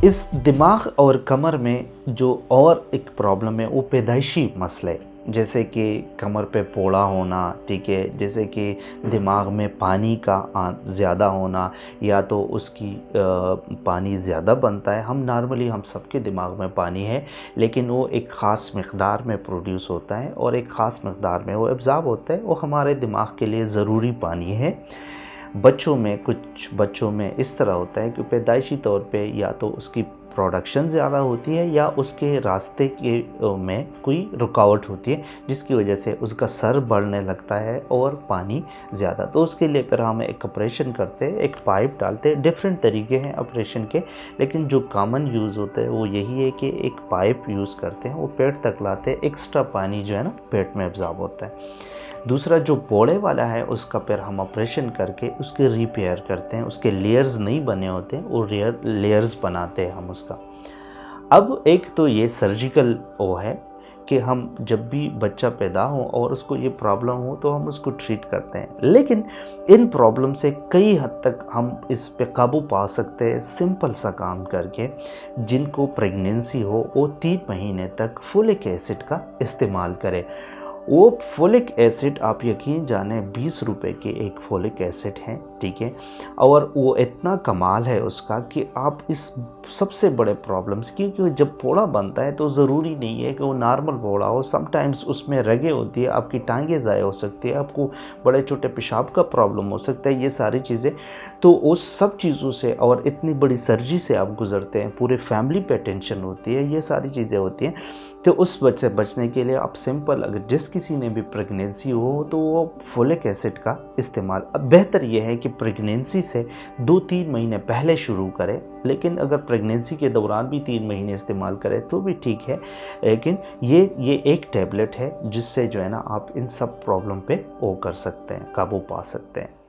इस दिमाग और कमर में जो और एक प्रॉब्लम है वो पैदाइशी मसले, जैसे कि कमर पे फोड़ा होना, ठीक है, जैसे कि दिमाग में पानी का ज़्यादा होना, या तो उसकी पानी ज़्यादा बनता है। हम सबके दिमाग में पानी है, लेकिन वो एक ख़ास मकदार में प्रोड्यूस होता है और एक ख़ास मकदार में वो एब्ज़ॉर्ब होता है। वो हमारे दिमाग के लिए ज़रूरी पानी है। कुछ बच्चों में इस तरह होता है कि पैदाइशी तौर पे या तो उसकी प्रोडक्शन ज़्यादा होती है या उसके रास्ते के में कोई रुकावट होती है, जिसकी वजह से उसका सर बढ़ने लगता है और पानी ज़्यादा। तो उसके लिए फिर हम एक ऑपरेशन करते हैं, एक पाइप डालते हैं। डिफरेंट तरीके हैं ऑपरेशन के, लेकिन जो कॉमन यूज़ होता है वो यही है कि एक पाइप यूज़ करते हैं, वो पेट तक लाते हैं, एक्स्ट्रा पानी जो है ना पेट में एब्जॉर्ब होता है। दूसरा जो पोड़े वाला है उसका फिर हम ऑपरेशन करके उसके रिपेयर करते हैं। उसके लेयर्स नहीं बने होते हैं, वो लेयर्स बनाते हैं हम उसका। अब एक तो ये सर्जिकल वो है कि हम जब भी बच्चा पैदा हो और उसको ये प्रॉब्लम हो तो हम उसको ट्रीट करते हैं, लेकिन इन प्रॉब्लम से कई हद तक हम इस पे काबू पा सकते हैं सिंपल सा काम करके। जिनको प्रेगनेंसी हो वो 3 महीने तक फोलिक एसिड का इस्तेमाल करें। वो फोलिक एसिड आप यकीन जाने 20 रुपए के एक फोलिक एसिड है, ठीक है, और वो इतना कमाल है उसका कि आप इस सबसे बड़े प्रॉब्लम्स, क्योंकि जब फोड़ा बनता है तो ज़रूरी नहीं है कि वो नॉर्मल फोड़ा हो। समटाइम्स उसमें रगें होती है, आपकी टांगें ज़ाया हो सकती है, आपको बड़े छोटे पेशाब का प्रॉब्लम हो सकता है, ये सारी चीज़ें। तो उस सब चीज़ों से और इतनी बड़ी सर्जरी से आप गुजरते हैं, पूरे फैमिली पे टेंशन होती है, ये सारी चीज़ें होती हैं। तो उस से बचने के लिए आप सिंपल, अगर जिस किसी ने भी प्रेगनेंसी हो तो वो फोलिक एसिड का इस्तेमाल, अब बेहतर ये है कि प्रेगनेंसी से 2-3 महीने पहले शुरू करें, लेकिन अगर प्रेगनेंसी के दौरान भी 3 महीने इस्तेमाल करें तो भी ठीक है। लेकिन ये एक टैबलेट है जिससे जो है ना आप इन सब प्रॉब्लम पे वो कर सकते हैं, काबू पा सकते हैं।